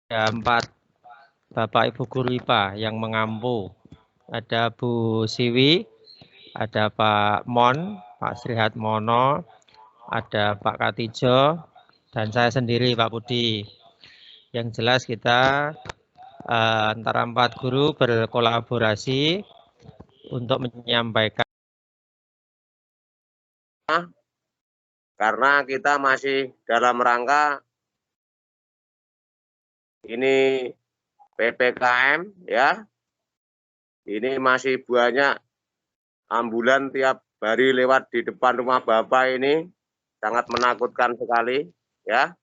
Ada 4 Bapak Ibu guru IPA yang mengampu. Ada Bu Siwi, ada Pak Mon, Pak Srihat Mono, ada Pak Katijo, dan saya sendiri Pak Budi. Yang jelas kita antara 4 guru berkolaborasi untuk menyampaikan. Karena kita masih dalam rangka ini PPKM ya. Ini masih banyak ambulan tiap hari lewat di depan rumah Bapak ini, sangat menakutkan sekali ya.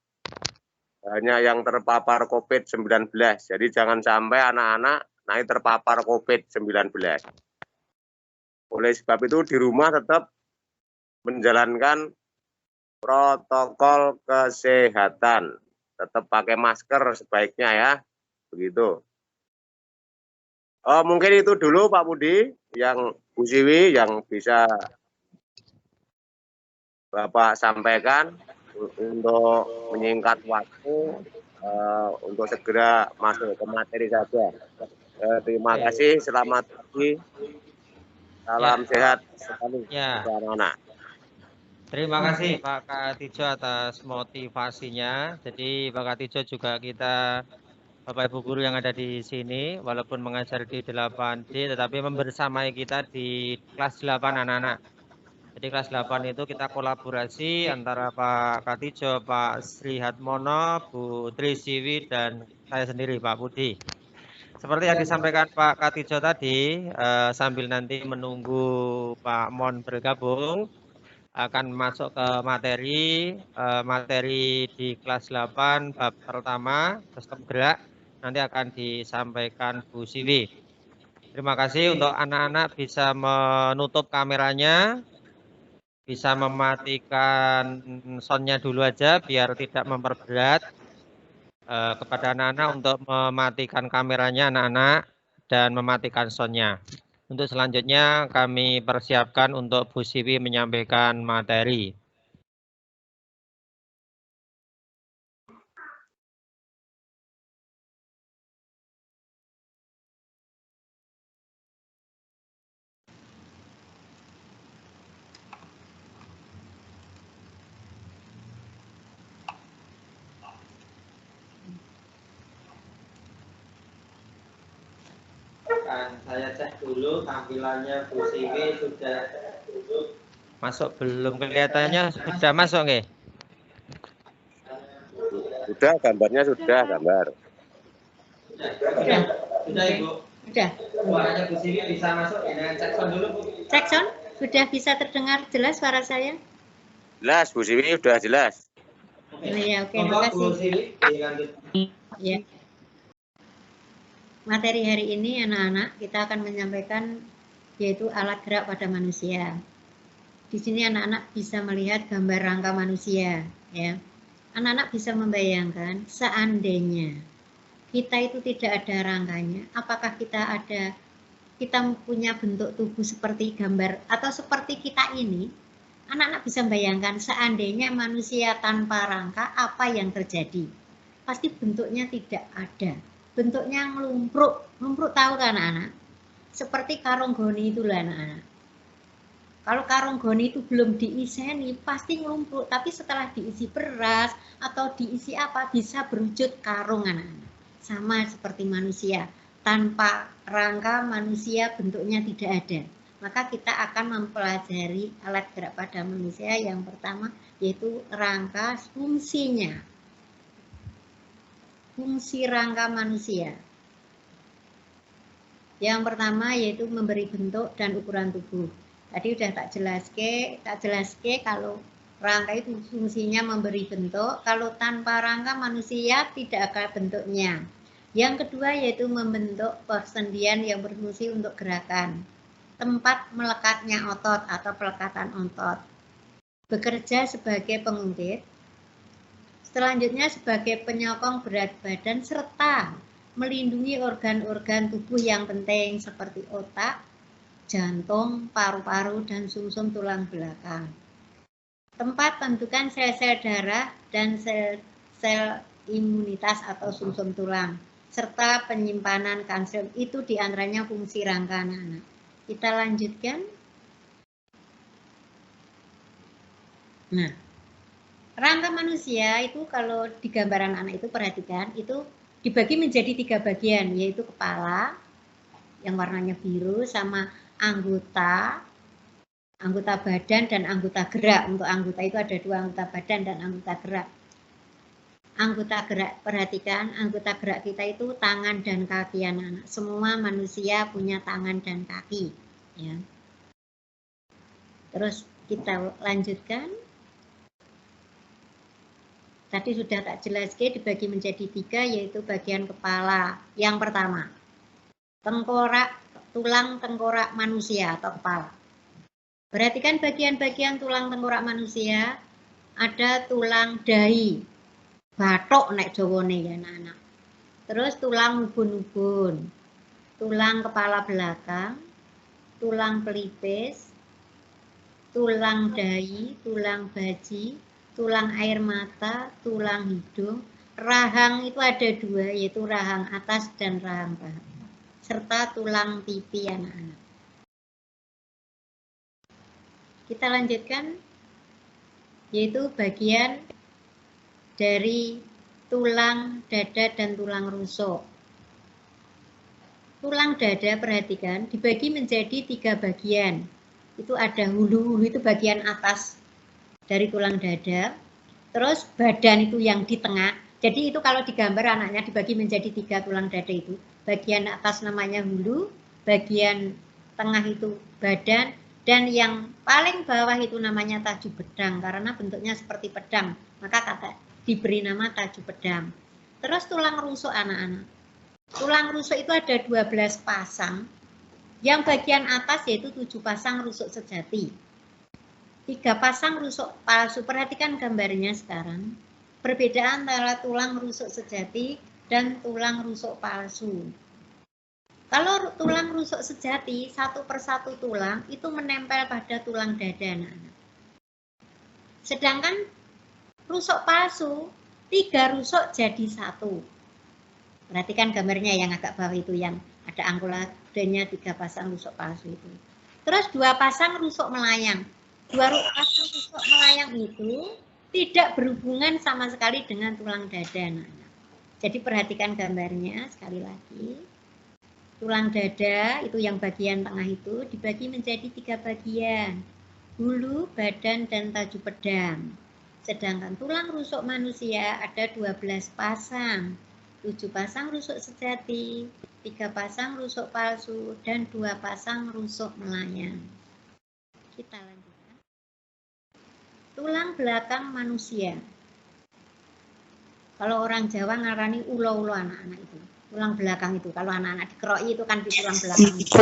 Banyak yang terpapar COVID-19. Jadi jangan sampai anak-anak naik terpapar COVID-19. Oleh sebab itu di rumah tetap menjalankan protokol kesehatan. Tetap pakai masker sebaiknya ya. Begitu. Mungkin itu dulu Pak Budi, yang Bu Siwi yang bisa Bapak sampaikan untuk menyingkat waktu untuk segera masuk ke materi saja. Terima kasih, selamat pagi, salam sehat sekali anak-anak. Terima kasih Pak Katijo atas motivasinya. Jadi Pak Katijo juga kita Bapak Ibu guru yang ada di sini, walaupun mengajar di 8D, tetapi membersamai kita di kelas 8 anak-anak. Jadi kelas 8 itu kita kolaborasi antara Pak Katijo, Pak Srihatmono, Bu Tri Siwi, dan saya sendiri Pak Budi. Seperti yang disampaikan Pak Katijo tadi, sambil nanti menunggu Pak Mon bergabung, akan masuk ke materi di kelas 8 bab pertama, sistem gerak, nanti akan disampaikan Bu Siwi. Terima kasih untuk anak-anak bisa menutup kameranya, bisa mematikan soundnya dulu aja biar tidak memperberat. Kepada anak-anak untuk mematikan kameranya anak-anak dan mematikan soundnya. Untuk selanjutnya kami persiapkan untuk Bu Siwi menyampaikan materi. Saya cek dulu tampilannya Bu Siwi sudah masuk belum, kelihatannya sudah masuk nggih? Sudah, gambarnya sudah, gambar. Sudah Ibu. Sudah. Suaranya Bu Siwi bisa masuk dengan cek sound dulu Bu. Cek sound, sudah bisa terdengar jelas suara saya? Jelas, Bu Siwi sudah jelas. Iya, oke, makasih. Ya. Materi hari ini anak-anak kita akan menyampaikan yaitu alat gerak pada manusia. Di sini anak-anak bisa melihat gambar rangka manusia, ya. Anak-anak bisa membayangkan seandainya kita itu tidak ada rangkanya, apakah kita punya bentuk tubuh seperti gambar atau seperti kita ini? Anak-anak bisa membayangkan seandainya manusia tanpa rangka apa yang terjadi? Pasti bentuknya tidak ada. Bentuknya ngelumpruk. Ngelumpruk tahu kan anak-anak? Seperti karung goni itulah anak-anak. Kalau karung goni itu belum diiseni, pasti ngelumpruk. Tapi setelah diisi beras atau diisi apa, bisa berwujud karung anak-anak. Sama seperti manusia. Tanpa rangka manusia bentuknya tidak ada. Maka kita akan mempelajari alat gerak pada manusia yang pertama yaitu rangka fungsinya. Fungsi rangka manusia. Yang pertama yaitu memberi bentuk dan ukuran tubuh. Tadi udah tak jelaske kalau rangka itu fungsinya memberi bentuk, kalau tanpa rangka manusia tidak akan bentuknya. Yang kedua yaitu membentuk persendian yang berfungsi untuk gerakan. Tempat melekatnya otot atau pelekatan otot. Bekerja sebagai pengungkit. Selanjutnya sebagai penyokong berat badan serta melindungi organ-organ tubuh yang penting seperti otak, jantung, paru-paru, dan sumsum tulang belakang. Tempat pembentukan sel-sel darah dan sel-sel imunitas atau sumsum tulang, serta penyimpanan kalsium. Itu diantaranya fungsi rangka anak-anak. Kita lanjutkan. Nah, rangka manusia itu kalau di gambaran anak itu perhatikan, itu dibagi menjadi 3 bagian, yaitu kepala yang warnanya biru sama anggota badan dan anggota gerak. Untuk anggota itu ada 2, anggota badan dan anggota gerak. Anggota gerak, perhatikan, anggota gerak kita itu tangan dan kaki anak-anak. Semua manusia punya tangan dan kaki. Ya. Terus kita lanjutkan. Tadi sudah tak jelaskan, dibagi menjadi 3, yaitu bagian kepala. Yang pertama, tengkorak, tulang tengkorak manusia atau kepala. Perhatikan bagian-bagian tulang tengkorak manusia, ada tulang dahi, batok nek Jawane ya anak-anak. Terus tulang ubun-ubun, tulang kepala belakang, tulang pelipis, tulang dahi, tulang baji, tulang air mata, tulang hidung. Rahang itu ada 2, yaitu rahang atas dan rahang bawah, serta tulang pipi anak-anak. Kita lanjutkan, yaitu bagian dari tulang dada dan tulang rusuk. Tulang dada, perhatikan, dibagi menjadi 3 bagian. Itu ada hulu itu bagian atas dari tulang dada. Terus badan itu yang di tengah. Jadi itu kalau digambar anaknya dibagi menjadi 3 tulang dada itu. Bagian atas namanya hulu, bagian tengah itu badan, dan yang paling bawah itu namanya taju pedang karena bentuknya seperti pedang. Maka kata diberi nama taju pedang. Terus tulang rusuk anak-anak. Tulang rusuk itu ada 12 pasang. Yang bagian atas yaitu 7 pasang rusuk sejati. 3 pasang rusuk palsu. Perhatikan gambarnya sekarang. Perbedaan antara tulang rusuk sejati dan tulang rusuk palsu. Kalau tulang rusuk sejati, 1 per 1 tulang itu menempel pada tulang dada anak-anak. Sedangkan rusuk palsu, 3 rusuk jadi 1. Perhatikan gambarnya yang agak bawah itu, yang ada angkuladenya 3 pasang rusuk palsu itu. Terus 2 pasang rusuk melayang. 2 pasang rusuk melayang itu tidak berhubungan sama sekali dengan tulang dada anak-anak. Jadi perhatikan gambarnya sekali lagi. Tulang dada itu yang bagian tengah itu dibagi menjadi 3 bagian. Hulu, badan, dan taju pedang. Sedangkan tulang rusuk manusia ada 12 pasang. 7 pasang rusuk sejati, 3 pasang rusuk palsu, dan 2 pasang rusuk melayang. Kita lanjutkan. Tulang belakang manusia. Kalau orang Jawa ngarani ulo-ulo anak-anak itu. Tulang belakang itu, kalau anak-anak dikeroki itu kan di tulang belakang itu.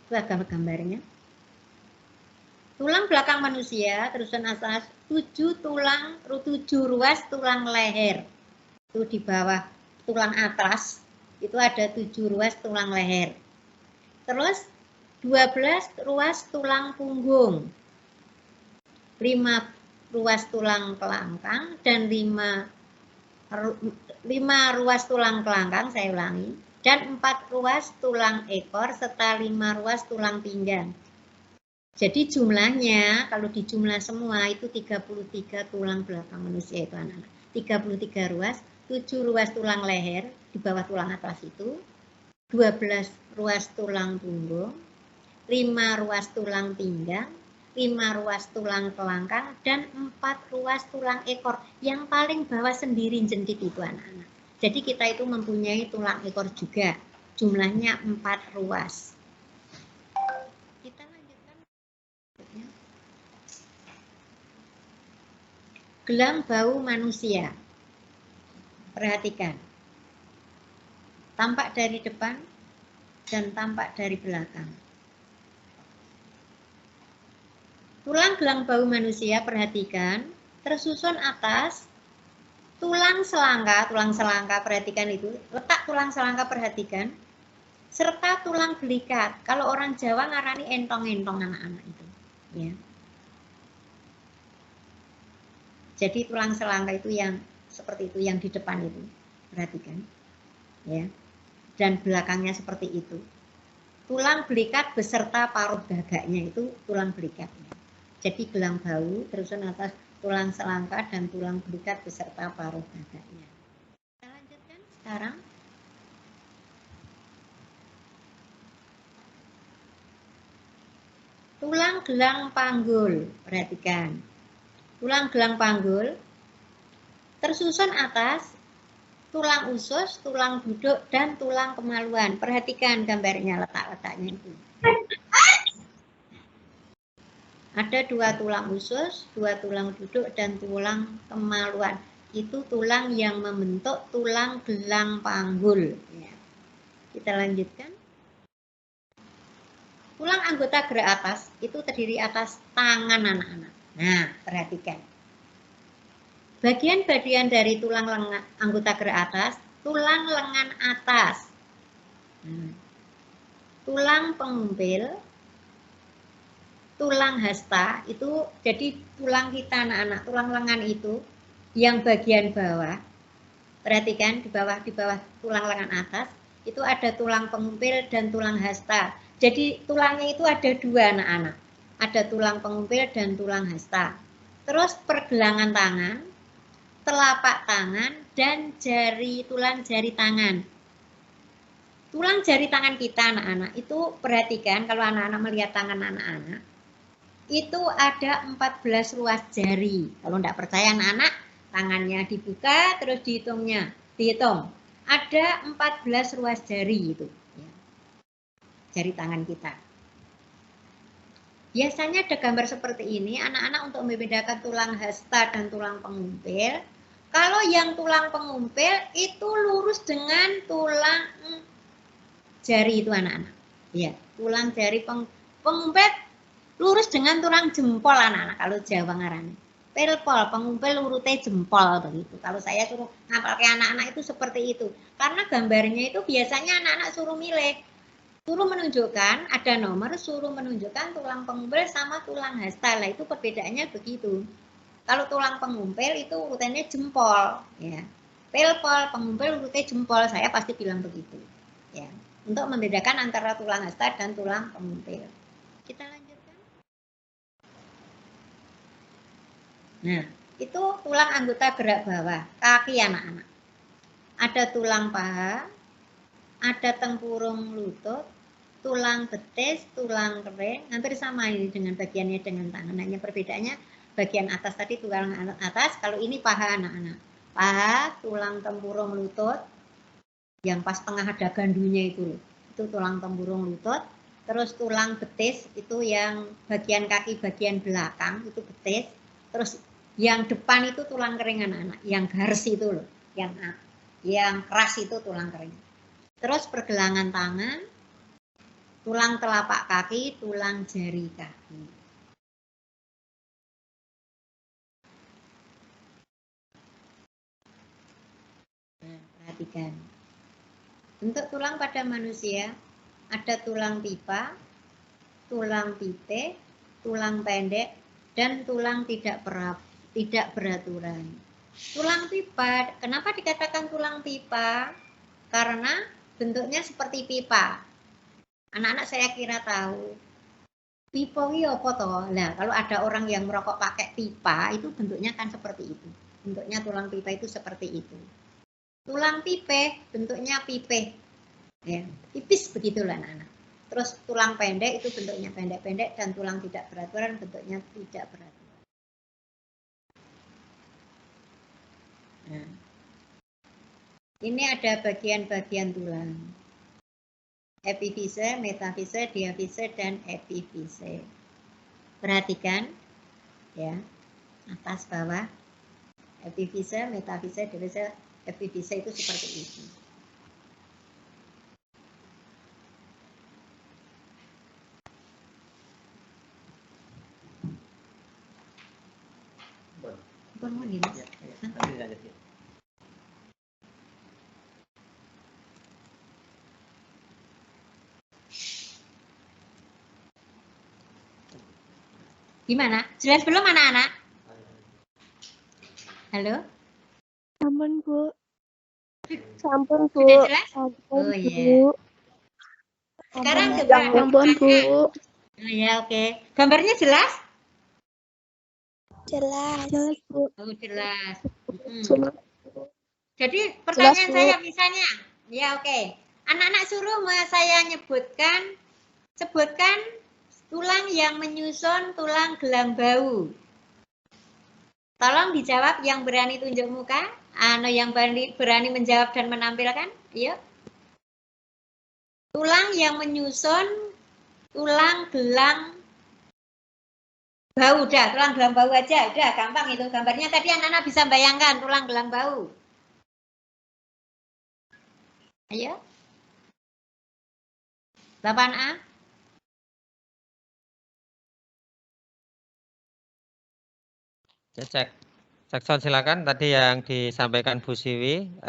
Itu gambarnya. Tulang belakang manusia, terusan atas 7 ruas tulang leher. Itu di bawah tulang atas, itu ada 7 ruas tulang leher. Terus 12 ruas tulang punggung. 5 ruas tulang kelangkang dan 5 ruas tulang kelangkang, saya ulangi, dan 4 ruas tulang ekor serta 5 ruas tulang pinggang. Jadi jumlahnya kalau dijumlah semua itu 33 tulang belakang manusia itu anak-anak. 33 ruas, 7 ruas tulang leher di bawah tulang atas itu, 12 ruas tulang punggung, 5 ruas tulang pinggang, 5 ruas tulang kelangkang, dan 4 ruas tulang ekor. Yang paling bawah sendiri jentik itu anak-anak. Jadi kita itu mempunyai tulang ekor juga. Jumlahnya 4 ruas. Kita lanjutkan. Gelang bau manusia. Perhatikan. Tampak dari depan dan tampak dari belakang. Tulang gelang bau manusia, perhatikan, tersusun atas tulang selangka, perhatikan itu, letak tulang selangka perhatikan, serta tulang belikat. Kalau orang Jawa ngarani entong-entong anak-anak itu, ya. Jadi tulang selangka itu yang seperti itu, yang di depan itu, perhatikan, ya. Dan belakangnya seperti itu. Tulang belikat beserta paruh gagaknya itu tulang belikat. Jadi gelang bahu, terusan atas tulang selangka dan tulang belikat beserta paruh gagaknya. Kita lanjutkan sekarang. Tulang gelang panggul, perhatikan. Tulang gelang panggul tersusun atas tulang usus, tulang duduk, dan tulang kemaluan. Perhatikan gambarnya, letak-letaknya itu. Ada 2 tulang usus, 2 tulang duduk, dan tulang kemaluan. Itu tulang yang membentuk tulang gelang panggul. Ya. Kita lanjutkan. Tulang anggota gerak atas itu terdiri atas tangan anak-anak. Nah, perhatikan. Bagian-bagian dari tulang lengan, anggota gerak atas, tulang lengan atas, tulang pengumpil, tulang hasta, itu jadi tulang kita anak-anak, tulang lengan itu yang bagian bawah. Perhatikan di bawah tulang lengan atas, itu ada tulang pengumpil dan tulang hasta. Jadi tulangnya itu ada 2 anak-anak. Ada tulang pengumpil dan tulang hasta. Terus pergelangan tangan, telapak tangan, dan tulang jari tangan. Tulang jari tangan kita anak-anak itu perhatikan kalau anak-anak melihat tangan anak-anak itu ada 14 ruas jari. Kalau tidak percaya anak-anak, tangannya dibuka terus dihitung. Ada 14 ruas jari itu. Jari tangan kita. Biasanya ada gambar seperti ini, anak-anak untuk membedakan tulang hasta dan tulang pengumpil. Kalau yang tulang pengumpil itu lurus dengan tulang jari itu anak-anak. Ya, tulang jari pengumpil lurus dengan tulang jempol anak-anak kalau Jawa ngarani. Pelpol, pengumpil urutnya jempol begitu. Kalau saya suruh ngapal ke anak-anak itu seperti itu. Karena gambarnya itu biasanya anak-anak suruh milih. Suruh menunjukkan, ada nomor, suruh menunjukkan tulang pengumpil sama tulang hasta. Lah itu perbedaannya begitu. Kalau tulang pengumpil itu urutannya jempol, ya. Pelpol, pengumpil urutnya jempol, saya pasti bilang begitu, ya. Untuk membedakan antara tulang hasta dan tulang pengumpil. Kita lanjutkan. Nah, itu tulang anggota gerak bawah, kaki anak-anak. Ada tulang paha, ada tempurung lutut, tulang betis, tulang kering, hampir sama ini dengan bagiannya dengan tangan. Hanya perbedaannya bagian atas tadi tulang atas, kalau ini paha anak-anak. Paha, tulang tempurung lutut, yang pas tengah ada gandunya itu tulang tempurung lutut. Terus tulang betis itu yang bagian kaki bagian belakang itu betis. Terus yang depan itu tulang kering anak-anak, yang garis itu loh, yang keras itu tulang kering. Terus pergelangan tangan, tulang telapak kaki, tulang jari kaki. Nah, perhatikan. Bentuk tulang pada manusia ada tulang pipa, tulang pipih, tulang pendek, dan tulang tidak beraturan. Tulang pipa, kenapa dikatakan tulang pipa? Karena bentuknya seperti pipa. Anak-anak saya kira tahu. Pipa itu apa toh? Nah, kalau ada orang yang merokok pakai pipa, itu bentuknya kan seperti itu. Bentuknya tulang pipa itu seperti itu. Tulang pipih, bentuknya pipih. Ya, tipis begitulah anak-anak. Terus tulang pendek itu bentuknya pendek-pendek dan tulang tidak beraturan bentuknya tidak beraturan. Nah, ini ada bagian-bagian tulang. Epifise, metafise, diafise, dan epifise. Perhatikan, ya, atas bawah. Epifise, metafise, diafise, epifise itu seperti itu. Gimana? Jelas belum anak-anak? Halo? Sampun, Bu. Sampun, Bu. Sudah jelas? Sampun, Oh Bu. iya. Sekarang Sampun, coba. Sampun, Bu. Oh ya, oke. Gambarnya jelas? Jelas. Jelas, Bu. Oh, jelas. Jelas. Jadi pertanyaan Jelas, Bu. saya misalnya, ya oke. Anak-anak suruh saya sebutkan tulang yang menyusun tulang gelang bau. Tolong dijawab yang berani tunjuk muka, yang berani menjawab dan menampilkan. Ayo. Tulang yang menyusun tulang gelang bau. Udah, tulang gelang bau aja. Udah, gampang itu gambarnya. Tadi anak-anak bisa bayangkan tulang gelang bau. Ayo. 8A. Cek. Jackson silakan tadi yang disampaikan Bu Siwi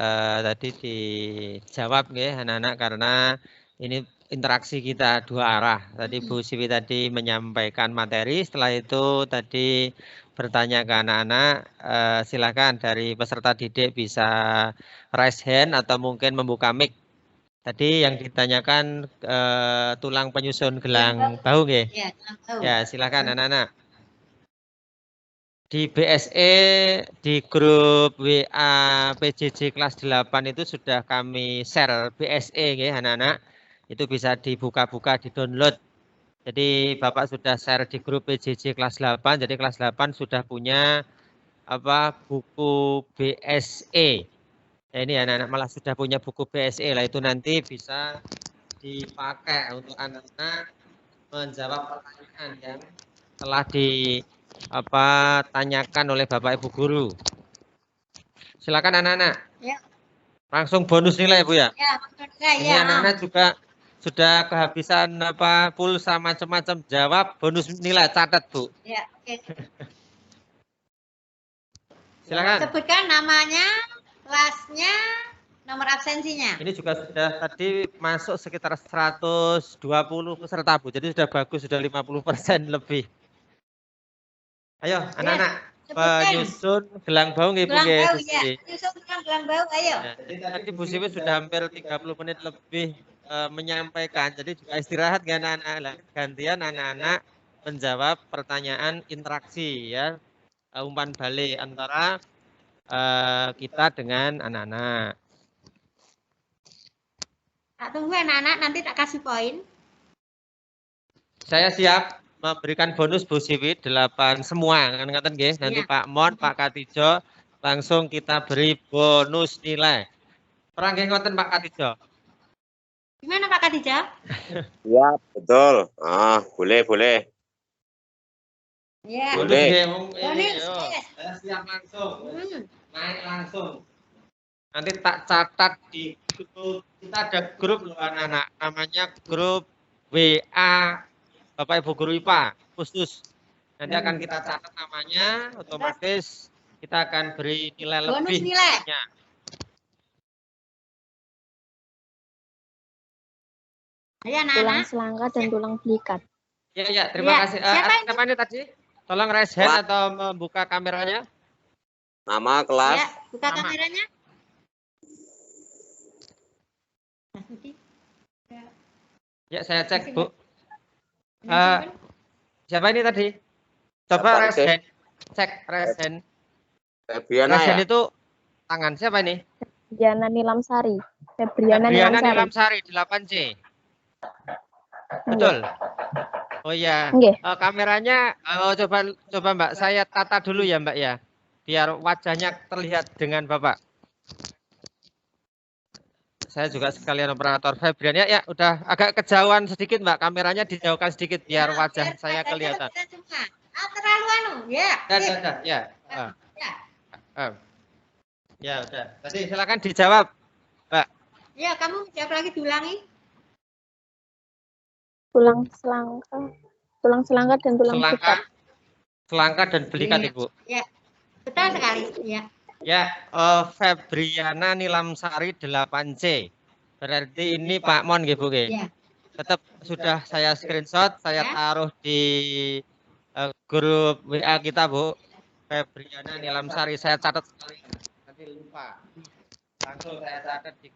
tadi dijawab nggih anak-anak karena ini interaksi kita dua arah. Tadi Bu Siwi tadi menyampaikan materi, setelah itu tadi bertanya ke anak-anak, silakan dari peserta didik bisa raise hand atau mungkin membuka mic. Tadi yang ditanyakan tulang penyusun gelang bau nggih. Ya, gelang bau. Ya, silakan anak-anak. Di BSE, di grup WA PJJ kelas 8 itu sudah kami share BSE ya anak-anak. Itu bisa dibuka-buka, di-download. Jadi Bapak sudah share di grup PJJ kelas 8, jadi kelas 8 sudah punya buku BSE. Ya, ini anak-anak malah sudah punya buku BSE lah, itu nanti bisa dipakai untuk anak-anak menjawab pertanyaan yang telah tanyakan oleh Bapak Ibu guru. Silakan anak-anak. Ya. Langsung bonus nilai Bu ya. Ya, ini anak-anak juga sudah kehabisan pulsa macam-macam, jawab bonus nilai, catat Bu. Ya, oke. Silakan. Sebutkan namanya, kelasnya, nomor absensinya. Ini juga sudah tadi masuk sekitar 120 peserta Bu. Jadi sudah bagus, sudah 50% lebih. Ayo anak-anak, penyusun gelang bau nggih Bu nggih. Ya. Penyusun gelang bau, ayo. Ya, jadi tadi Bu Siwi sudah hampir 30 menit lebih menyampaikan. Jadi juga istirahat nggak anak-anak. Gantian anak-anak menjawab pertanyaan interaksi ya. Umpan balik antara kita dengan anak-anak. Tak tunggu anak-anak, nanti tak kasih poin. Saya siap memberikan bonus Bu Siwi 8 semua kan ngaten nggih. Nanti Pak Mon, Pak Katijo langsung kita beri bonus nilai. Perang nggih ngoten Pak Katijo. Gimana Pak Katijo? Ya, betul. Boleh. Ya. Boleh. Saya siap langsung. Naik langsung. Nanti tak catat di grup. Kita ada grup loh anak-anak. Namanya grup WA Bapak Ibu Guru IPA khusus. Nanti akan kita catat namanya, otomatis kita akan beri nilai bonus lebih. Nilai. Ayo anak-anak. Tulang selangka dan tulang belikat. Ya, terima kasih. Siapa ini tadi? Tolong raise hand atau membuka kameranya. Nama, kelas. Ya, buka kameranya. Ya, saya cek Bu. Siapa ini tadi? Coba raise hand. Cek raise hand. Febriana raise hand ya? itu tangan siapa ini? Febriana Nilamsari. Febriana Nilamsari 8C. Betul. Oh iya. Kameranya coba Mbak, saya tata dulu ya Mbak ya. Biar wajahnya terlihat dengan Bapak. Saya juga sekalian operator Febrian ya, udah agak kejauhan sedikit Mbak, kameranya dijauhkan sedikit biar wajah saya kelihatan. Terlalu ya. Ya udah. Tadi silakan dijawab, Mbak. Ya, kamu jawab lagi, diulangi. Tulang selangka dan tulang belikat. Selangka dan belikat Ibu. Ya. Betul sekali, ya. Ya, Febriana Nilamsari 8C. Berarti ini Pak Mon nggih Bu nggih. Ya. Tetap sudah saya screenshot, saya taruh di grup WA kita, Bu. Febriana Nilamsari, saya catat sekali. Nanti lupa. Langsung saya catat di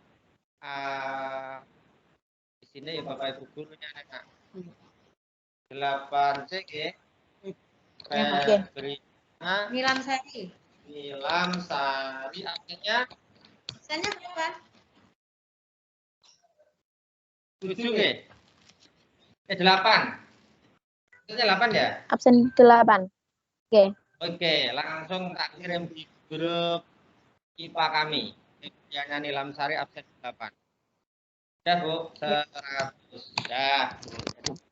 sini ya Bapak Ibu gurunya anak. 8C ya. Febriana Nilamsari. Nilamsari, absennya berapa? 7 ya? 8. Absennya 8 ya? Absen 8. Oke. Oke, langsung tak kirim di grup IPA kami. Febriana Nilamsari absen 8. Sudah, Bu, 100. Sudah.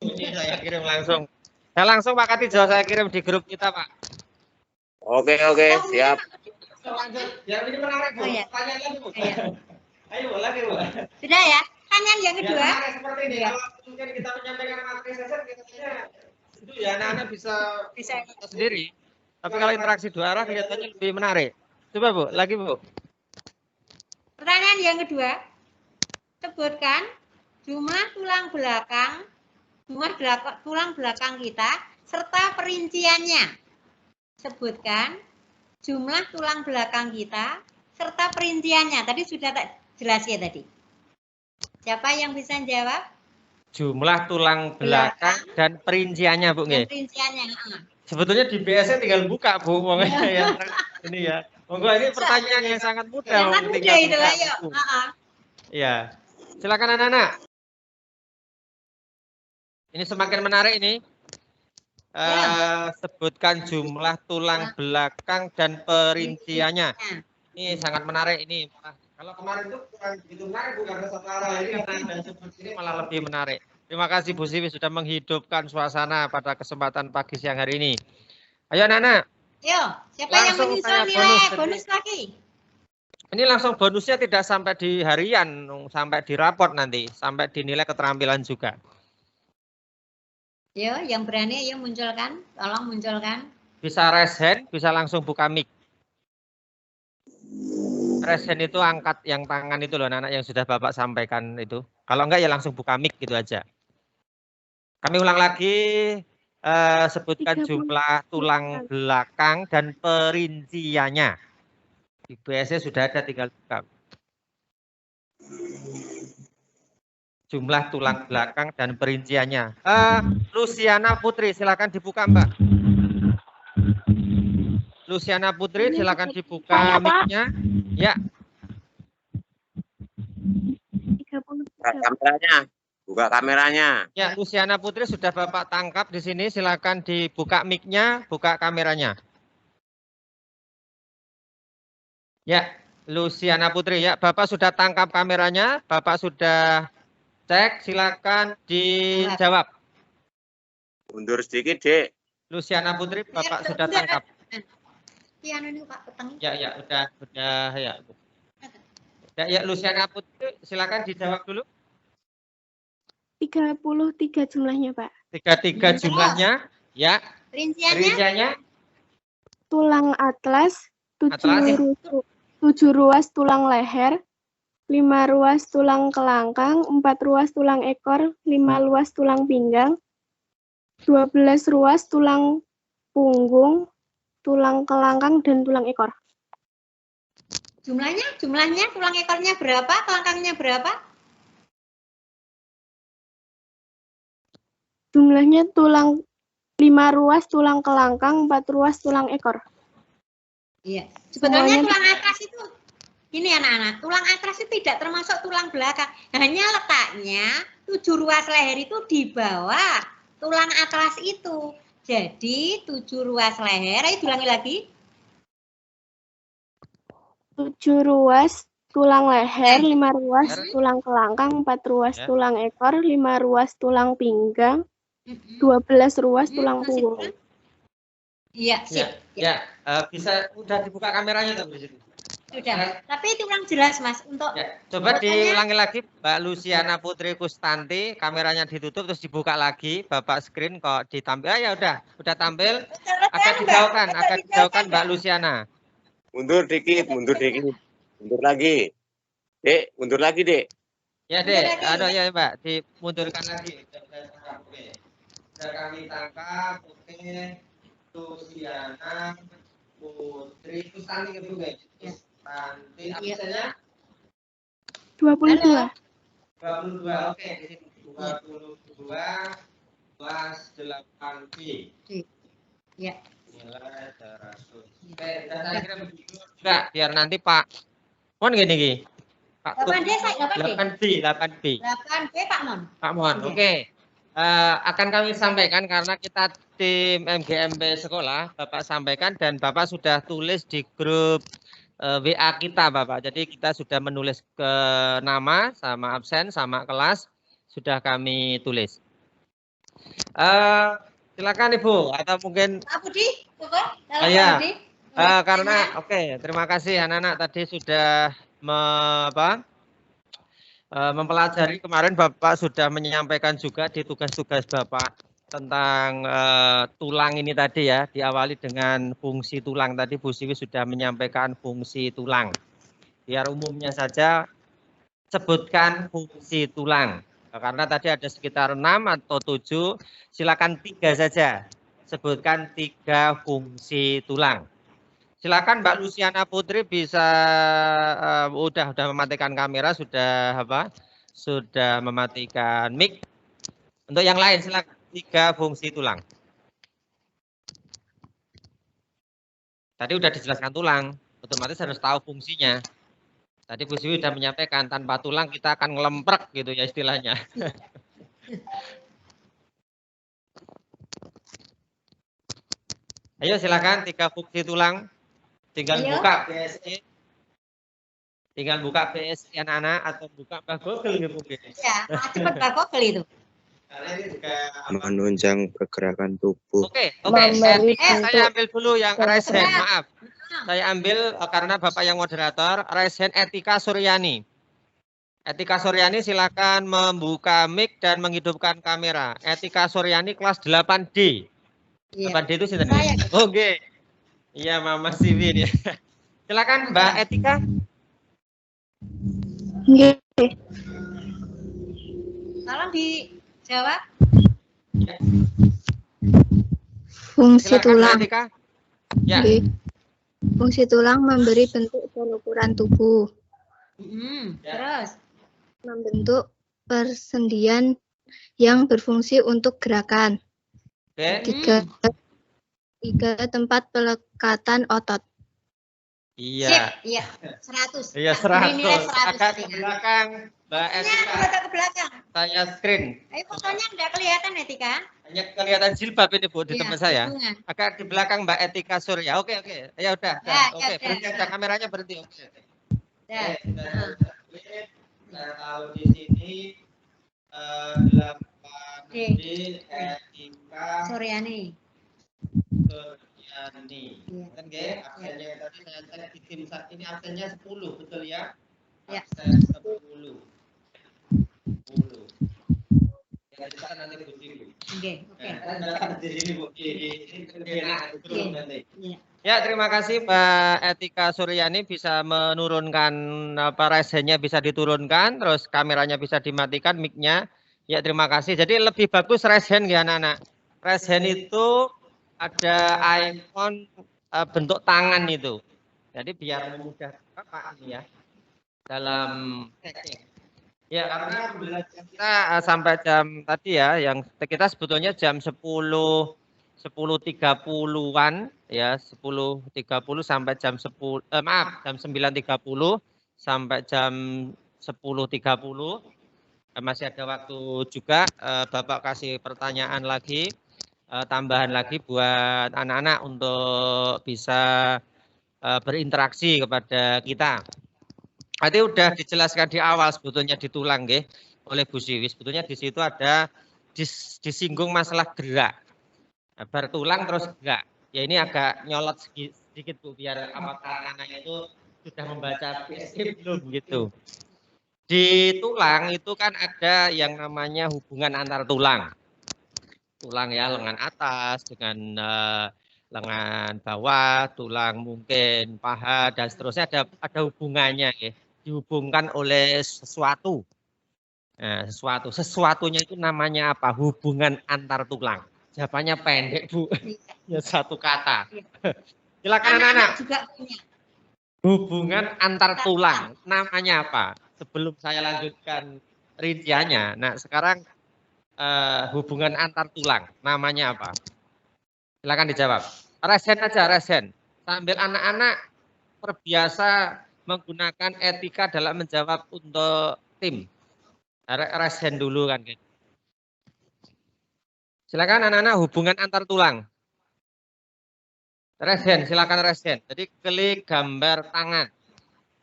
Ini saya kirim langsung. Saya langsung Pak Katijo, saya kirim di grup kita, Pak. Oke, siap. Lanjut. Biar ini menarik, Bu. Oh, ya. Tanya lagi, Bu. Iya. Ayo, lagi, Bu. Sudah ya? Pertanyaan yang Biar kedua. menarik seperti ini. Kalau mungkin kita menyampaikan materi session, biasanya itu ya anak-anak bisa sendiri. Tapi kalau interaksi dua arah kelihatannya lebih menarik. Coba, Bu. Lagi, Bu. Pertanyaan yang kedua. Sebutkan jumlah tulang belakang kita serta perinciannya. Sebutkan jumlah tulang belakang kita serta perinciannya. Tadi sudah tak jelas ya tadi. Siapa yang bisa jawab? Jumlah tulang belakang dan perinciannya, Bu. Dan perinciannya. Sebetulnya di BSN tinggal buka, Bu. Ya, ini ya. Monggo, ini pertanyaan yang sangat mudah. Sangat mudah itu, ayo. Iya. Silakan anak-anak. Ini semakin menarik ini. Sebutkan jumlah tulang belakang dan perinciannya. Ini sangat menarik ini. Kalau kemarin itu kurang begitu menarik, Bu, karena setara ini dan seperti ini malah lebih menarik. Terima kasih Bu Siwi sudah menghidupkan suasana pada kesempatan pagi siang hari ini. Ayo anak-anak. Yo, siapa langsung yang menyusul nilai bonus lagi? Ini langsung bonusnya tidak sampai di harian, sampai di raport nanti, sampai di nilai keterampilan juga. Yo, yang berani ayo munculkan, tolong munculkan. Bisa raise hand, bisa langsung buka mic. Raise hand itu angkat yang tangan itu loh anak-anak yang sudah Bapak sampaikan itu. Kalau enggak ya langsung buka mic gitu aja. Kami ulang lagi, sebutkan jumlah tulang belakang dan perinciannya. Di BSE sudah ada, tinggal buka. Jumlah tulang belakang dan perinciannya. Luciana Putri, silakan dibuka Mbak. Luciana Putri, silakan dibuka mic-nya. Ya. Buka kameranya. Ya, Luciana Putri sudah Bapak tangkap di sini. Silakan dibuka mic-nya, buka kameranya. Ya, Luciana Putri, ya, Bapak sudah tangkap kameranya, Bapak sudah cek, silakan dijawab. Mundur sedikit, Dek. Luciana Putri, Bapak sudah tangkap. Ya, udah, ya. Ya, Luciana Putri, silakan dijawab dulu. 33 jumlahnya, Pak. 33 jumlahnya, ya. Rinciannya? Tulang atlas, 7 ruas tulang leher, 5 ruas tulang kelangkang, 4 ruas tulang ekor, 5 ruas tulang pinggang, 12 ruas tulang punggung, tulang kelangkang, dan tulang ekor. Jumlahnya tulang ekornya berapa, kelangkangnya berapa? Jumlahnya 5 ruas tulang kelangkang, 4 ruas tulang ekor. Iya. Sebetulnya tulang atlas itu, ini anak-anak, tulang atlas itu tidak termasuk tulang belakang. Hanya letaknya 7 ruas leher itu di bawah tulang atlas itu. Jadi 7 ruas leher, ayo ulangi lagi. 7 ruas tulang leher, 5 ruas tulang kelangkang, 4 ruas tulang ekor, 5 ruas tulang pinggang, 12 ruas tulang punggung. Iya, siap. Ya, bisa udah dibuka kameranya tuh di situ. Sudah. Tapi itu kurang jelas, Mas. Untuk coba diulangi lagi, Mbak Luciana Putri Kustanti, kameranya ditutup terus dibuka lagi, Bapak screen kok ditampil. Ya udah tampil. Akan dijauhkan Mbak Luciana. Mundur dikit. Mundur lagi. Dek, mundur lagi, Dek. Ya, Dek. Ya, Mbak, dimundurkan lagi. sudah kami tangkap. Oke, Luciana, Putri, itu Santi ke Bu, Ya. Santi, Iya. absennya 22. 22, oke, di sini 22 kelas 8B. Ya. Nilai 100. Oke, udah saya kira begitu. Enggak, biar nanti Pak Mon gini Gi. Pak 8D saya 8D. 8B. 8B Pak Mon. Pak Mon, oke. Akan kami sampaikan karena kita tim MGMP sekolah, Bapak sampaikan dan Bapak sudah tulis di grup WA kita Bapak. Jadi kita sudah menulis ke nama sama absen sama kelas sudah kami tulis. Silakan Ibu atau mungkin Pak Budi, coba. Iya. Budi. Karena oke, terima kasih anak-anak tadi sudah mempelajari kemarin Bapak sudah menyampaikan juga di tugas-tugas Bapak tentang tulang ini tadi ya, diawali dengan fungsi tulang tadi Bu Siwi sudah menyampaikan fungsi tulang. Biar umumnya saja sebutkan fungsi tulang. Karena tadi ada sekitar 6 atau 7, silakan 3 saja. Sebutkan 3 fungsi tulang. Silakan Mbak Luciana Putri bisa udah mematikan kamera, sudah mematikan mic. Untuk yang lain silakan 3 fungsi tulang. Tadi udah dijelaskan tulang, otomatis harus tahu fungsinya. Tadi Bu Siwi sudah menyampaikan tanpa tulang kita akan ngelemprek gitu ya istilahnya. Ayo silakan 3 fungsi tulang. Tinggal buka BSI. Tinggal buka BSI anak-anak atau buka Google gitu mungkin. Ya, cepat Pak Google itu. Karena ini juga menunjang pergerakan tubuh. Oke. Memberi Saya ambil dulu yang raise hand, Ya. maaf. Saya ambil karena Bapak yang moderator, raise hand Etika Suryani. Etika Suryani silakan membuka mic dan menghidupkan kamera. Etika Suryani kelas 8D. Iya. 8D itu sih tadi. Saya. Oke. Iya, Mama Siwin ya. Silakan Mbak Etika. Nggih. Tolong dijawab. Fungsi Silakan, tulang. Mbak Etika. Ya. Nggih. Fungsi tulang memberi bentuk dan ukuran tubuh, Terus. membentuk persendian yang berfungsi untuk gerakan. Oke. Tiga tempat pelekatan otot. Iya. Sip, iya. 100. Iya, Beri nilai 100. 100. Agak ke belakang, Mbak Etika. Foto ke belakang. Saya screen. Ayo fotonya enggak kelihatan Etika. Hanya kelihatan jilbab ini Bu di Iya, teman saya. hubungan. Agak di belakang Mbak Etika Surya. Oke. Ya udah. Ya, Oke, ya, berhenti ya. aja kameranya berhenti. Oke. Ya. Kita tahu di sini 8D Etika Suryani. Suryani. Iya. Kan nggih, absennya tadi saya cek di tim ini absennya 10, betul ya? Ya. Absen 10. 10. Ya, kita nanti begitu. Oke. Di sini Bu. Iya. Ya, terima kasih Mbak Etika Suryani bisa menurunkan raise hand-nya bisa diturunkan, terus kameranya bisa dimatikan, mic-nya. Ya, terima kasih. Jadi lebih bagus raise hand ya anak-anak. Raise hand itu ada icon bentuk tangan itu. Jadi biar memudahkan Bapak ini ya dalam setting. Ya, karena pembelajaran kita sampai jam tadi ya, yang kita sebetulnya jam 10.30-an ya, 10.30 sampai jam 10 jam 9.30 sampai jam 10.30. Masih ada waktu juga Bapak kasih pertanyaan lagi, tambahan lagi buat anak-anak untuk bisa berinteraksi kepada kita. Tadi udah dijelaskan di awal sebetulnya di tulang nggih oleh Bu Siwi. Sebetulnya di situ ada disinggung masalah gerak. Bar tulang terus gerak. Ya ini agak nyolot sedikit Bu biar apakah anak itu sudah membaca PSI belum gitu. Di tulang itu kan ada yang namanya hubungan antar tulang. Tulang ya lengan atas dengan lengan bawah, tulang mungkin paha dan seterusnya ada hubungannya ya. Dihubungkan oleh sesuatu. Nah, sesuatunya itu namanya apa? Hubungan antar tulang. Jawabannya pendek, Bu. Ya satu kata. Iya. Silakan anak-anak. juga punya. Hubungan antar tulang, namanya apa? Sebelum saya lanjutkan rinciannya. Nah, sekarang hubungan antar tulang, namanya apa? Silakan dijawab. Resen aja, resen. Sambil anak-anak terbiasa menggunakan etika dalam menjawab untuk tim. Resen dulu kan. Silakan anak-anak, hubungan antar tulang. Resen, silakan resen. Jadi klik gambar tangan.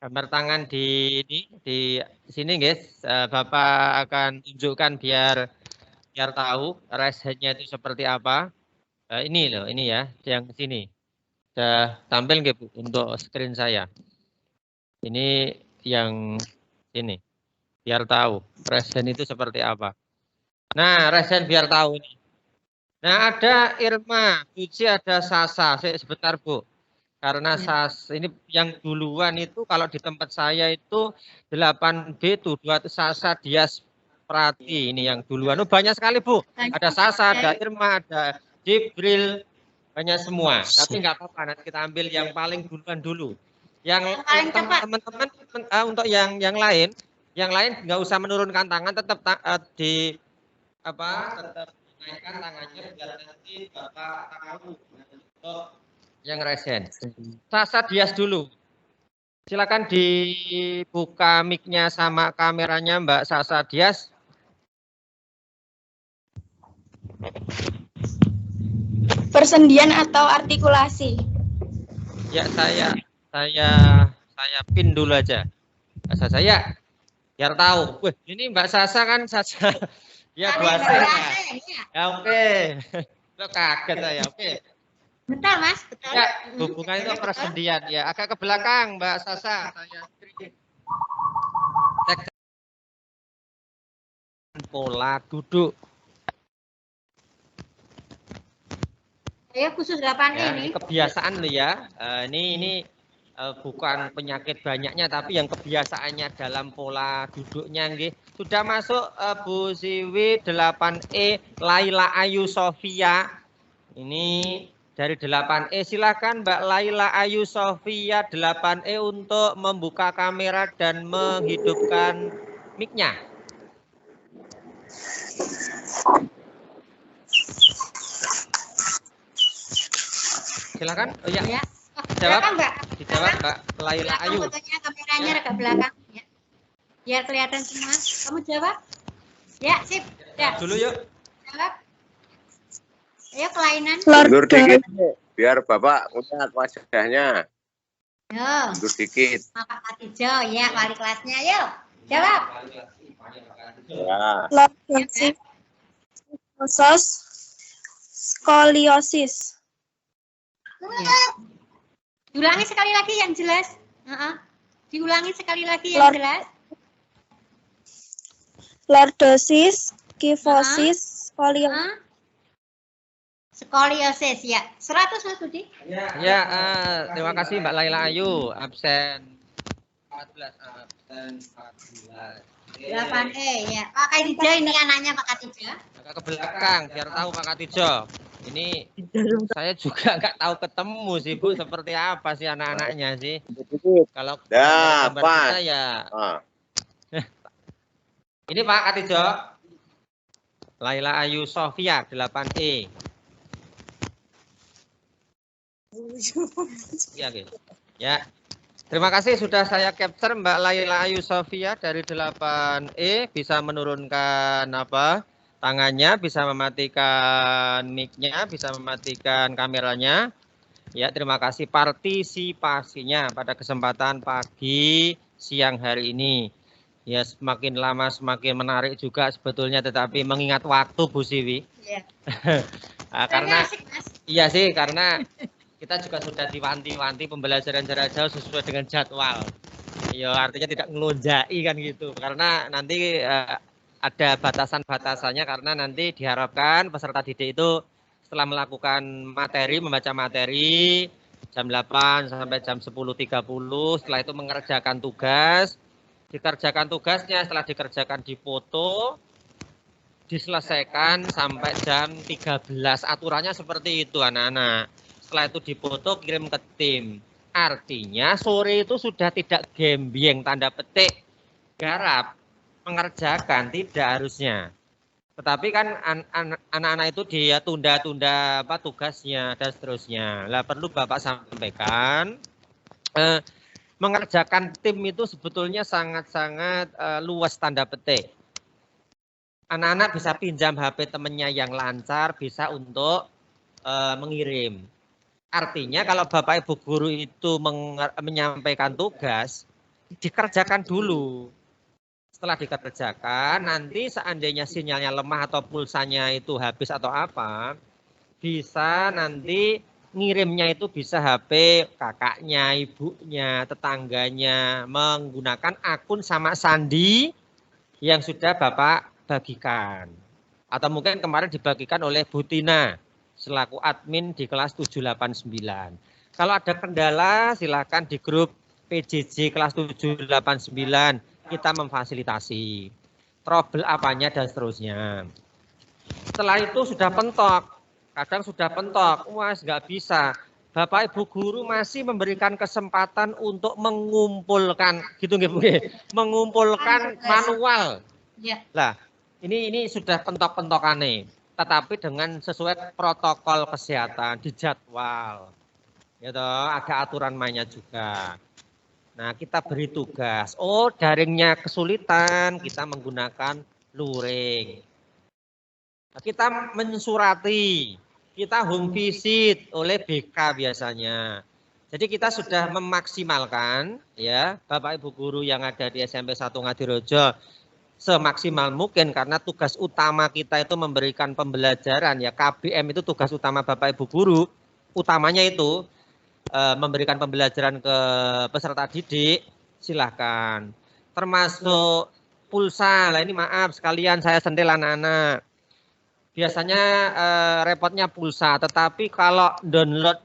Gambar tangan di sini, guys. Bapak akan tunjukkan biar tahu resennya itu seperti apa. Ini loh, ini ya, yang sini. Sudah tampil nggak, Bu, untuk screen saya. Ini yang ini. Biar tahu resen itu seperti apa. Nah, resen biar tahu ini. Nah, ada Irma, Puji, ada Sasa. Sebentar, Bu. Karena Sasa ini yang duluan itu kalau di tempat saya itu 8B itu 2 Sasa Dias Prati. Ini yang duluan. Banyak sekali, Bu. Ada Sasa, ada Irma, ada Jibril, banyak semua. Tapi nggak apa-apa, nanti kita ambil yang paling duluan dulu. Yang teman-teman untuk yang lain nggak usah menurunkan tangan, tetap di tetap naikkan tangannya biar nanti Bapak tahu untuk yang resen. Sasa Dias dulu. Silakan dibuka mic-nya sama kameranya Mbak Sasa Dias. Persendian atau artikulasi? Ya, saya pin dulu aja. Mbak Sasa ya, biar tahu. Wih, ini Mbak Sasa kan Sasa. Ya, bahasa. Ya, oke. Lo kaget saya. Oke. Betul, Mas. Betul. Ya, hubungan itu persendian. Ya, agak ke belakang, Mbak Sasa. Saya cek pola duduk. Ya, khusus 8 Ya, ini. kebiasaan loh ya. Ini bukan penyakit banyaknya, tapi yang kebiasaannya dalam pola duduknya, nggih. Sudah masuk Bu Siwi 8E, Laila Ayu Sofia. Ini dari 8E, silakan Mbak Laila Ayu Sofia 8E untuk membuka kamera dan menghidupkan mic-nya. Silakan. Oh ya. Ya. Jawab, Mbak. Dijawab Mbak Laila Ayu. Fotonya, kameranya agak belakang ya. Biar kelihatan semua. Kamu jawab? Ya, sip. Ya. Dulu yuk. Jawab. Ayo kelainan. Mundur dikit, biar Bapak ngeliat wajahnya. Yo. Mundur dikit. Pak Katijo, ya, wali kelasnya. Yuk. Jawab. Ya. Lordosis, skoliosis. Diulangi sekali lagi yang jelas. Diulangi sekali lagi yang jelas. Lordosis, kifosis, skoliosis. Skoliosis ya. 100 Mas Budi. Ya, terima kasih Mbak Laila Ayu, absen 14, absen 14. 8E ya. Pak Katijo ini anaknya Pak Katijo. Agak ke belakang biar tahu Pak Katijo. Ini saya juga nggak tahu ketemu sih Bu, seperti apa sih anak-anaknya sih. Kalau gambar kita ya. Ini Pak Katijo. Laila Ayu Sofia 8E. Ya, gitu. Ya. Terima kasih sudah saya capture Mbak Laila Ayu Sofia dari 8E, bisa menurunkan tangannya, bisa mematikan mic-nya, bisa mematikan kameranya. Ya, terima kasih partisipasinya pada kesempatan pagi siang hari ini. Ya, semakin lama semakin menarik juga sebetulnya, tetapi mengingat waktu Bu Siwi. Iya. Karena iya sih, karena kita juga sudah diwanti-wanti pembelajaran jarak jauh sesuai dengan jadwal. Ya, artinya tidak ngelonjaki kan gitu. Karena nanti ada batasan-batasannya, karena nanti diharapkan peserta didik itu setelah melakukan materi, membaca materi jam 8 sampai jam 10.30, setelah itu mengerjakan tugas, dikerjakan tugasnya, setelah dikerjakan difoto, diselesaikan sampai jam 13. Aturannya seperti itu anak-anak. Setelah itu dipoto kirim ke tim. Artinya sore itu sudah tidak gembeng tanda petik garap mengerjakan, tidak harusnya. Tetapi kan anak-anak itu dia tunda-tunda apa tugasnya dan seterusnya. Lah perlu Bapak sampaikan mengerjakan tim itu sebetulnya sangat-sangat luas tanda petik. Anak-anak bisa pinjam HP temennya yang lancar, bisa untuk mengirim. Artinya kalau Bapak Ibu guru itu menyampaikan tugas, dikerjakan dulu. Setelah dikerjakan, nanti seandainya sinyalnya lemah atau pulsanya itu habis atau apa, bisa nanti ngirimnya itu bisa HP kakaknya, ibunya, tetangganya, menggunakan akun sama sandi yang sudah Bapak bagikan. Atau mungkin kemarin dibagikan oleh Bu Tina selaku admin di kelas 789. Kalau ada kendala silakan di grup PJJ kelas 789 kita memfasilitasi. Trouble apanya dan seterusnya. Setelah itu sudah pentok. Kadang sudah pentok. Wah, nggak bisa. Bapak Ibu guru masih memberikan kesempatan untuk mengumpulkan gitu nggih Bu. Mengumpulkan manual. Ya. Lah, ini sudah pentok-pentokane, tetapi dengan sesuai protokol kesehatan dijadwal. Gitu, ada aturan mainnya juga. Nah, kita beri tugas. Oh, daringnya kesulitan, kita menggunakan luring. Nah, kita mensurati, kita home visit oleh BK biasanya. Jadi kita sudah memaksimalkan ya, Bapak Ibu guru yang ada di SMP 1 Ngadirojo semaksimal mungkin karena tugas utama kita itu memberikan pembelajaran ya, KBM itu tugas utama Bapak Ibu guru, utamanya itu memberikan pembelajaran ke peserta didik, silahkan. Termasuk pulsa, lah ini maaf sekalian saya sentil anak-anak. Biasanya repotnya pulsa, tetapi kalau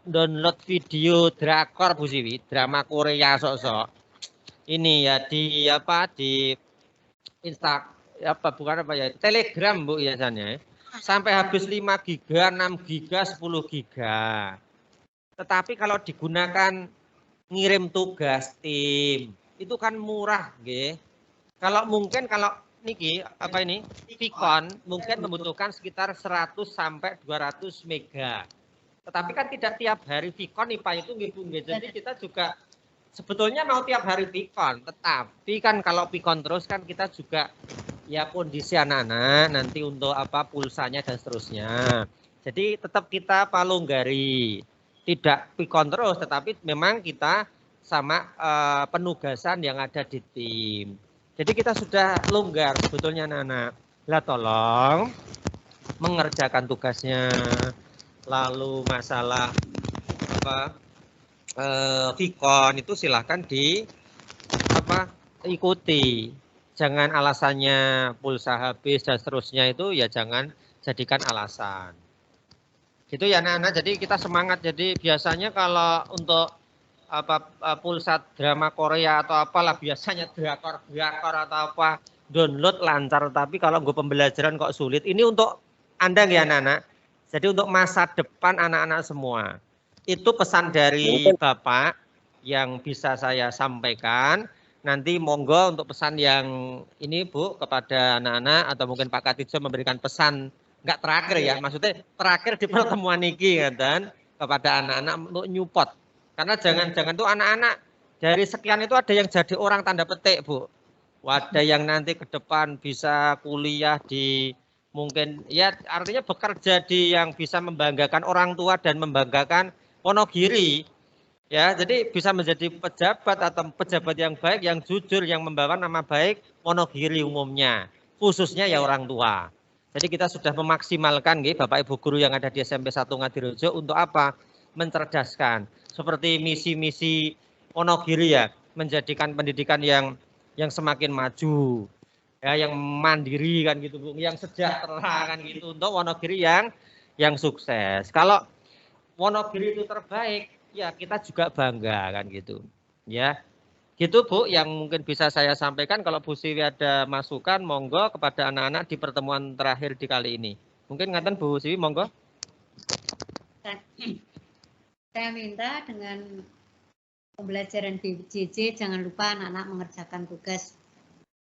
download video drakor Bu Siwi, drama Korea sok-sok. Ini ya di apa di Telegram Bu biasanya. Sampai habis 5 giga, 6 giga, 10 giga. Tetapi kalau digunakan ngirim tugas tim, itu kan murah, nggih. Kalau niki apa ini? Vicon mungkin membutuhkan sekitar 100 sampai 200 mega. Tetapi kan tidak tiap hari Vicon IPA itu nggih. Jadi kita juga sebetulnya mau tiap hari Vicon, tetapi kan kalau Vicon terus kan kita juga ya kondisi anak-anak nanti untuk apa pulsanya dan seterusnya. Jadi tetap kita longgari. Tidak Vicon terus, tetapi memang kita sama penugasan yang ada di tim. Jadi kita sudah longgar sebetulnya anak-anak. Lah tolong mengerjakan tugasnya. Lalu masalah apa Vicon itu silahkan ikuti. Jangan alasannya pulsa habis dan seterusnya itu ya jangan jadikan alasan. Gitu ya anak-anak, jadi kita semangat. Jadi biasanya kalau untuk pulsa drama Korea atau apalah biasanya drakor atau apa download lancar, tapi kalau gue pembelajaran kok sulit. Ini untuk Anda ya anak-anak. Jadi untuk masa depan anak-anak semua. Itu pesan dari Bapak yang bisa saya sampaikan. Nanti monggo untuk pesan yang ini Bu kepada anak-anak atau mungkin Pak Katijo memberikan pesan. Enggak terakhir ya, maksudnya terakhir di pertemuan ini dan kepada anak-anak untuk nyupport. Karena jangan tuh anak-anak dari sekian itu ada yang jadi orang tanda petik Bu. Ada yang nanti ke depan bisa kuliah di mungkin ya artinya bekerja di yang bisa membanggakan orang tua dan membanggakan Wonogiri. Ya, jadi bisa menjadi pejabat atau pejabat yang baik, yang jujur, yang membawa nama baik Wonogiri umumnya, khususnya ya orang tua. Jadi kita sudah memaksimalkan Bapak Ibu guru yang ada di SMP 1 Ngadirojo untuk apa? Mencerdaskan. Seperti misi-misi Wonogiri ya, menjadikan pendidikan yang semakin maju. Ya, yang mandiri kan gitu, Bu, yang sejahtera kan gitu untuk Wonogiri yang sukses. Kalau Wonogiri itu terbaik, ya kita juga bangga kan gitu. Ya. Gitu Bu, yang mungkin bisa saya sampaikan. Kalau Bu Siwi ada masukan, monggo kepada anak-anak di pertemuan terakhir di kali ini. Mungkin ngaten Bu Siwi, monggo. Saya minta dengan pembelajaran BJJ, jangan lupa anak-anak mengerjakan tugas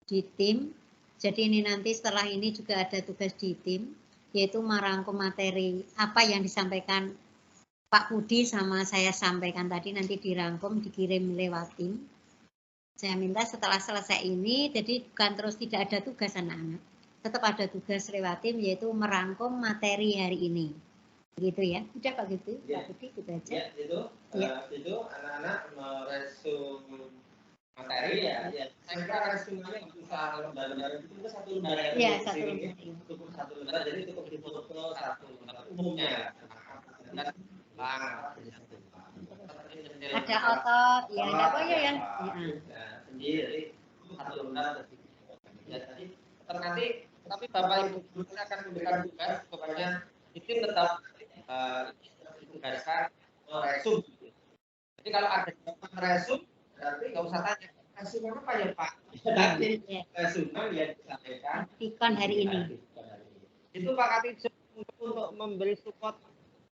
di tim. Jadi ini nanti setelah ini juga ada tugas di tim, yaitu merangkum materi apa yang disampaikan Pak Budi sama saya sampaikan tadi, nanti dirangkum, dikirim lewat tim. Saya minta setelah selesai ini, jadi bukan terus tidak ada tugas anak-anak. Tetap ada tugas lewat tim, yaitu merangkum materi hari ini. Begitu ya. Udah Pak gitu, ya. Pak Budi, gitu aja. Ya, itu anak-anak meresum materi ya. Saya kira resumnya usah lembar-lembar itu satu lembar. Iya, satu lembar. Cukup satu lembar, jadi cukup difoto satu lembar umumnya. Ada otot, ya ada apa ya yang sendiri satu lembar. Jadi nanti tapi Bapak Ibu guru akan memberikan tugas kepada tim tetap ditugaskan resum. Jadi kalau ada resum berarti nggak usah tanya resumnya apa ya Pak. Nanti resumnya yang disampaikan dikon hari ini. Itu Pak Katijo untuk memberi support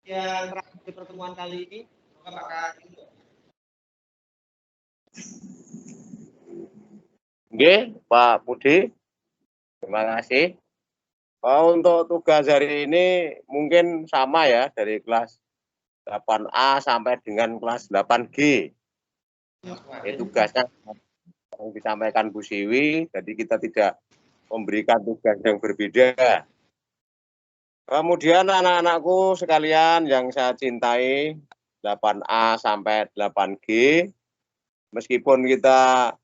yang terakhir di pertemuan kali ini. Pak Katijo. Oke, Pak Budi. Terima kasih. Untuk tugas hari ini mungkin sama ya, dari kelas 8A sampai dengan kelas 8G. Tugasnya yang disampaikan Bu Siwi, jadi kita tidak memberikan tugas yang berbeda. Kemudian anak-anakku sekalian yang saya cintai, 8A sampai 8G, meskipun kita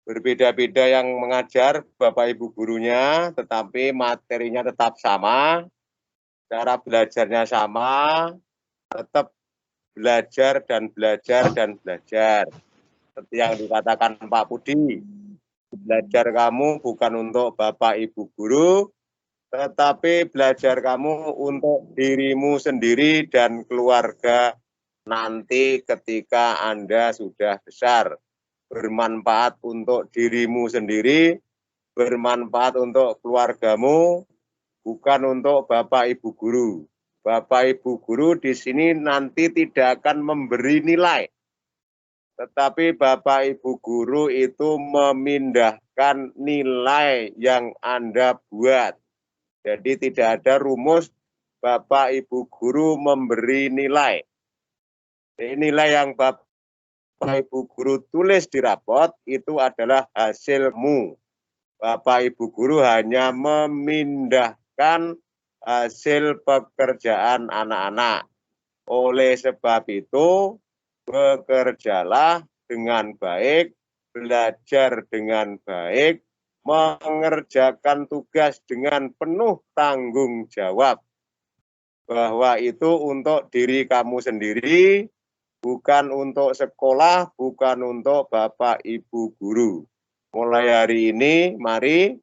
berbeda-beda yang mengajar Bapak Ibu gurunya, tetapi materinya tetap sama, cara belajarnya sama, tetap belajar dan belajar dan belajar. Seperti yang dikatakan Pak Budi, belajar kamu bukan untuk Bapak Ibu guru, tetapi belajar kamu untuk dirimu sendiri dan keluarga nanti ketika Anda sudah besar. Bermanfaat untuk dirimu sendiri, bermanfaat untuk keluargamu, bukan untuk Bapak Ibu guru. Bapak Ibu guru di sini nanti tidak akan memberi nilai, tetapi Bapak Ibu guru itu memindahkan nilai yang Anda buat. Jadi tidak ada rumus Bapak Ibu guru memberi nilai. Nilai yang Bapak Ibu guru tulis di rapot itu adalah hasilmu. Bapak Ibu guru hanya memindahkan hasil pekerjaan anak-anak. Oleh sebab itu, bekerjalah dengan baik, belajar dengan baik, mengerjakan tugas dengan penuh tanggung jawab. Bahwa itu untuk diri kamu sendiri, bukan untuk sekolah, bukan untuk Bapak Ibu guru. Mulai hari ini, mari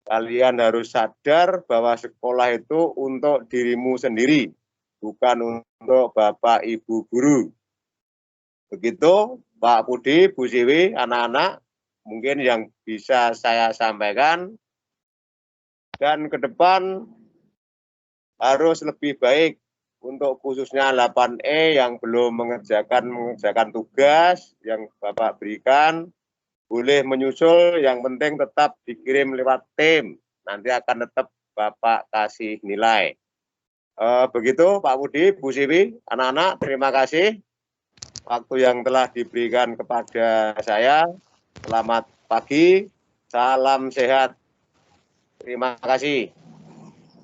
kalian harus sadar bahwa sekolah itu untuk dirimu sendiri, bukan untuk Bapak Ibu guru. Begitu Pak Budi, Bu Siwi, anak-anak, mungkin yang bisa saya sampaikan. Dan ke depan harus lebih baik. Untuk khususnya 8E yang belum mengerjakan tugas yang Bapak berikan, boleh menyusul, yang penting tetap dikirim lewat tim. Nanti akan tetap Bapak kasih nilai. Begitu Pak Budi, Bu Siwi, anak-anak, terima kasih waktu yang telah diberikan kepada saya. Selamat pagi, salam sehat. Terima kasih.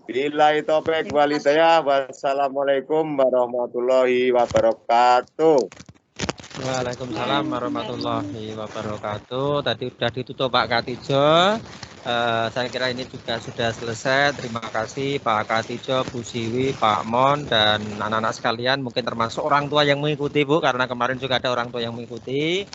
Billahi taufiq wal hidayah. Wassalamualaikum warahmatullahi wabarakatuh. Waalaikumsalam warahmatullahi wabarakatuh. Tadi sudah ditutup Pak Katijo. Saya kira ini juga sudah selesai. Terima kasih Pak Katijo, Bu Siwi, Pak Mon, dan anak-anak sekalian. Mungkin termasuk orang tua yang mengikuti Bu, karena kemarin juga ada orang tua yang mengikuti.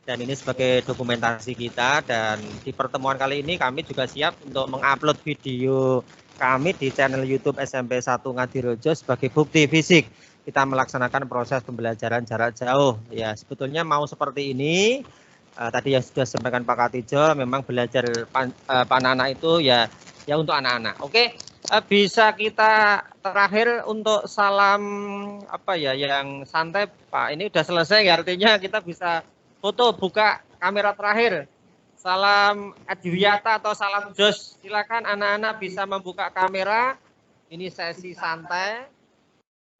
Dan ini sebagai dokumentasi kita. Dan di pertemuan kali ini kami juga siap untuk mengupload video kami di channel YouTube SMP 1 Ngadirejo sebagai bukti fisik kita melaksanakan proses pembelajaran jarak jauh. Ya, sebetulnya mau seperti ini, tadi yang sudah disampaikan Pak Katijo, memang belajar anak-anak itu ya untuk anak-anak. Oke, bisa kita terakhir untuk salam apa ya yang santai Pak. Ini udah selesai ya, artinya kita bisa foto, buka kamera terakhir. Salam Adiwiyata atau salam Jos. Silakan anak-anak bisa membuka kamera. Ini sesi santai.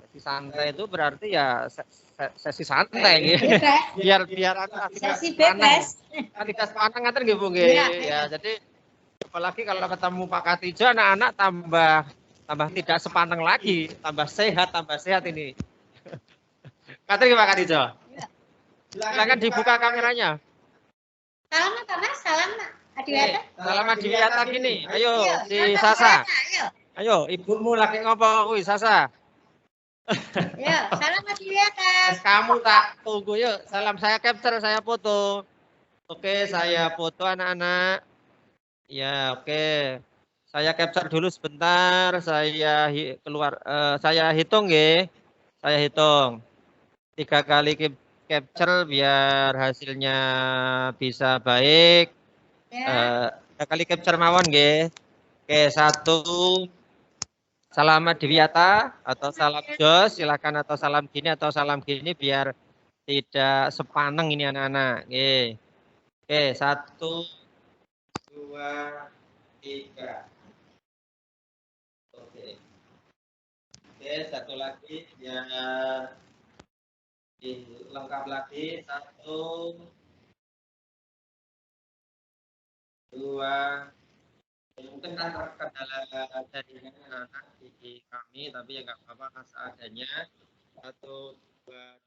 Sesi santai itu berarti ya sesi santai gitu. Biar sesi bebas. Tidak sepanang ngaten nggih Bu nggih. Ya, jadi apalagi kalau ketemu Pak Katijo, anak-anak tambah tidak sepantang lagi, tambah sehat ini. Ngaten nggih Pak Katijo. Silakan dibuka kameranya. Salam apa Mas? Salam Adiwiyata. Salam Adiwiyata gini. Ayo si Sasa. Ayo ibumu lagi ngopo kuwi Sasa. Yuk, salam Adiwiyata. Kamu tak tunggu yuk. Salam saya capture, saya foto. Oke, saya foto anak-anak. Ya, oke. Saya capture dulu sebentar. Saya saya hitung nggih. Saya hitung. 3 kali capture biar hasilnya bisa baik. Ya. 3 kali capture mawon nggih. Oke, 1 salam Adiwiyata atau salam Jos, silakan, atau salam gini biar tidak sepaneng ini anak-anak. Oke, 1 2 3. Oke, satu lagi biar lengkap lagi. 1 2. Mungkin kan terkendala jaringan anak di kami, tapi ya nggak apa-apa seadanya. 1 2